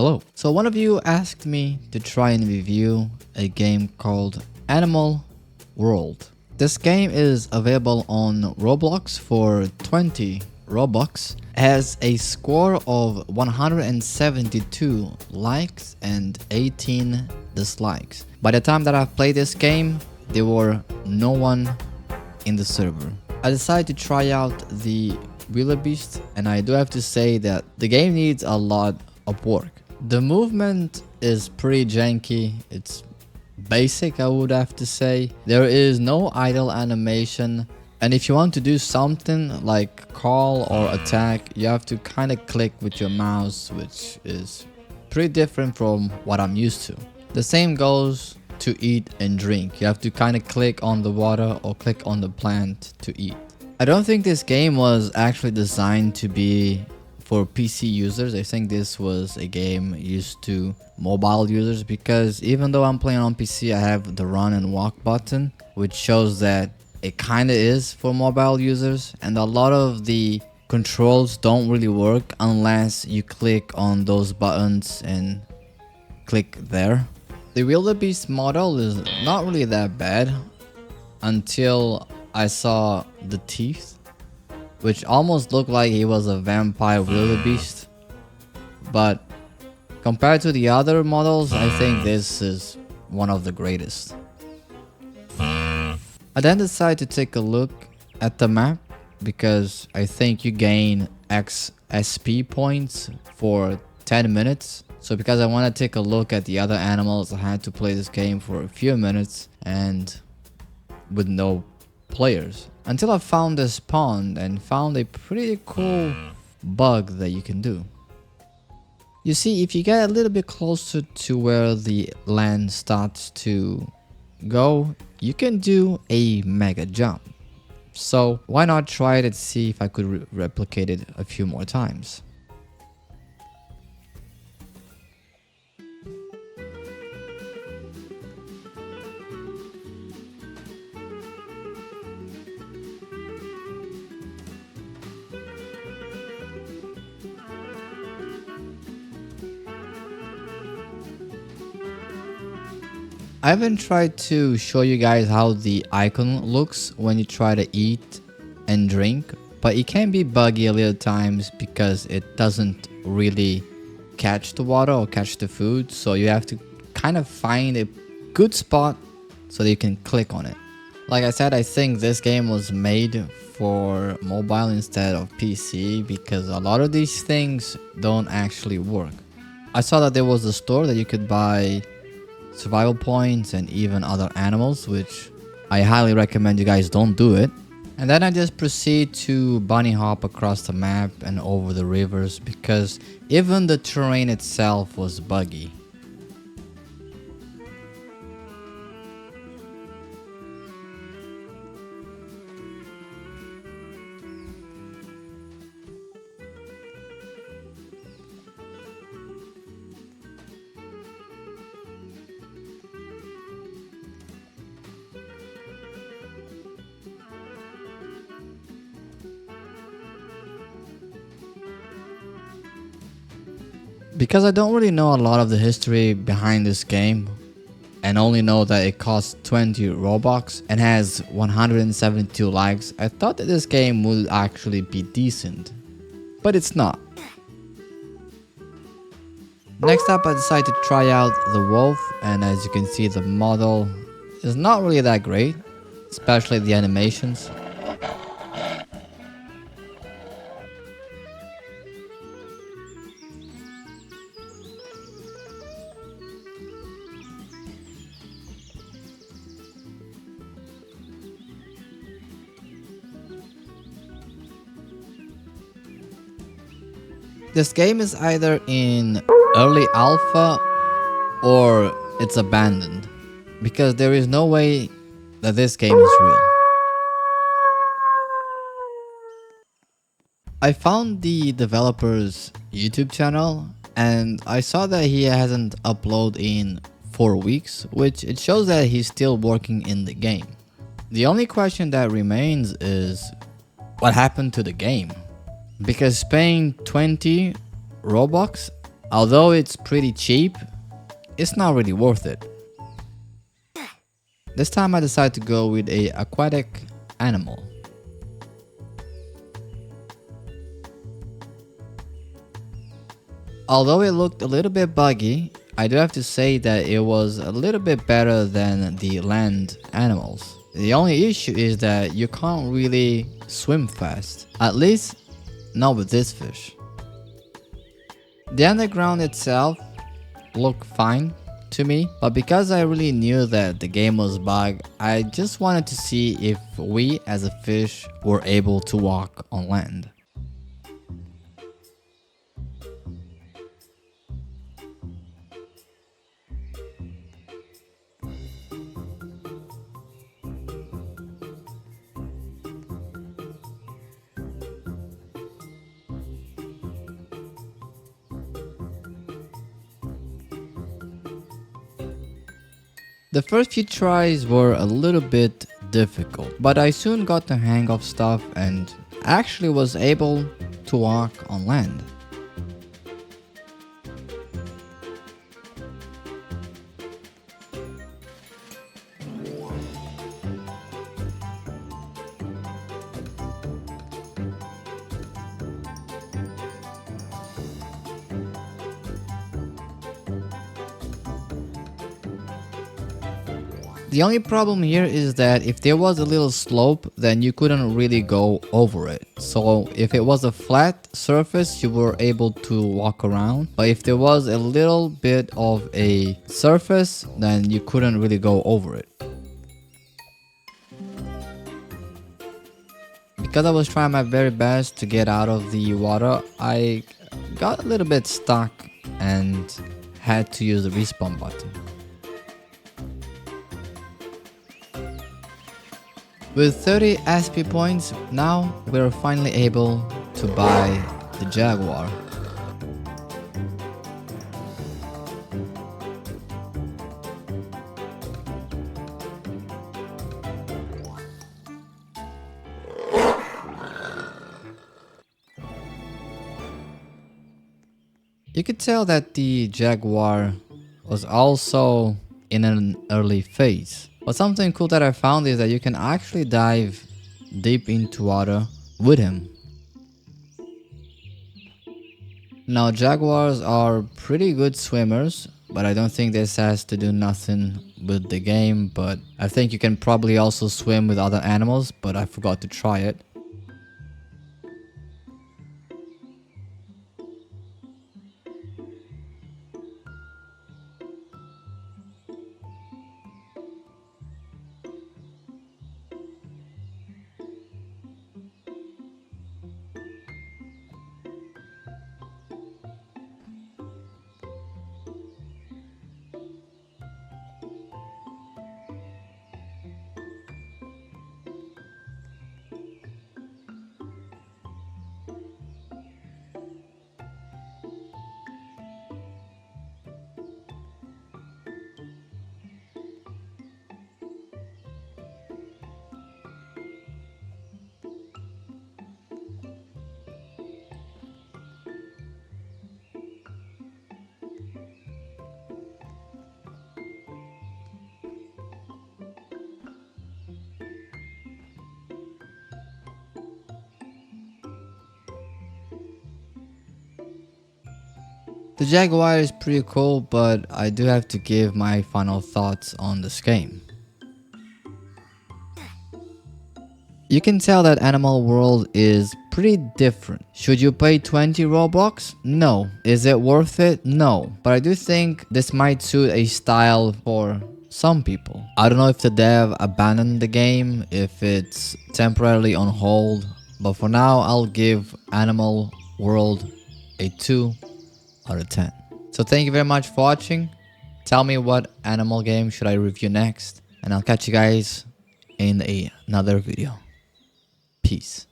Hello. So one of you asked me to try and review a game called Animal World. This game is available on Roblox for 20 Robux. Has a score of 172 likes and 18 dislikes. By the time that I've played this game, there were no one in the server. I decided to try out the wildebeest, and I do have to say that the game needs a lot of work. The movement is pretty janky. It's basic, I would have to say. There is no idle animation, and if you want to do something like call or attack, you have to kind of click with your mouse, which is pretty different from what I'm used to. The same goes to eat and drink. You have to kind of click on the water or click on the plant to eat. I don't think this game was actually designed to be for PC users. I think this was a game used to mobile users, because even though I'm playing on PC, I have the run and walk button, which shows that it kind of is for mobile users, and a lot of the controls don't really work unless you click on those buttons and click there. The wildebeest model is not really that bad until I saw the teeth, which almost looked like he was a vampire wildebeest. But compared to the other models, I think this is one of the greatest. I then decided to take a look at the map, because I think you gain X SP points for 10 minutes. So because I want to take a look at the other animals, I had to play this game for a few minutes and with no players, until I found this pond and found a pretty cool bug that you can do. You see, if you get a little bit closer to where the land starts to go, you can do a mega jump. So why not try it and see if I could replicate it a few more times. I haven't tried to show you guys how the icon looks when you try to eat and drink, but it can be buggy a little times because it doesn't really catch the water or catch the food, so you have to kind of find a good spot so that you can click on it. Like I said, I think this game was made for mobile instead of PC, because a lot of these things don't actually work. I saw that there was a store that you could buy survival points and even other animals, which I highly recommend you guys don't do it. And then I just proceed to bunny hop across the map and over the rivers, because even the terrain itself was buggy. Because I don't really know a lot of the history behind this game, and only know that it costs 20 Robux and has 172 likes, I thought that this game would actually be decent, but it's not. Next up, I decided to try out the wolf, and as you can see, the model is not really that great, especially the animations. This game is either in early alpha or it's abandoned, because there is no way that this game is real. I found the developer's YouTube channel and I saw that he hasn't uploaded in 4 weeks, which it shows that he's still working in the game. The only question that remains is what happened to the game? Because paying 20 Robux Although it's pretty cheap, it's not really worth it. This time I decided to go with a aquatic animal. Although it looked a little bit buggy, I do have to say that it was a little bit better than the land animals. The only issue is that you can't really swim fast. At least not with this fish. The underground itself looked fine to me, but because I really knew that the game was bugged, I just wanted to see if we as a fish were able to walk on land. The first few tries were a little bit difficult, but I soon got the hang of stuff and actually was able to walk on land. The only problem here is that if there was a little slope, then you couldn't really go over it. So if it was a flat surface, you were able to walk around. But if there was a little bit of a surface, then you couldn't really go over it. Because I was trying my very best to get out of the water, I got a little bit stuck and had to use the respawn button. With 30 SP points, now we're finally able to buy the Jaguar. You could tell that the Jaguar was also in an early phase. But something cool that I found is that you can actually dive deep into water with him. Now Jaguars are pretty good swimmers, but I don't think this has to do nothing with the game, but I think you can probably also swim with other animals, but I forgot to try it. The Jaguar is pretty cool, but I do have to give my final thoughts on this game. You can tell that Animal World is pretty different. Should you pay 20 Robux? No. Is it worth it? No. But I do think this might suit a style for some people. I don't know if the dev abandoned the game, if it's temporarily on hold, but for now I'll give Animal World a 2 out of 10. So thank you very much for watching. Tell me what animal game should I review next, and I'll catch you guys in another video. Peace.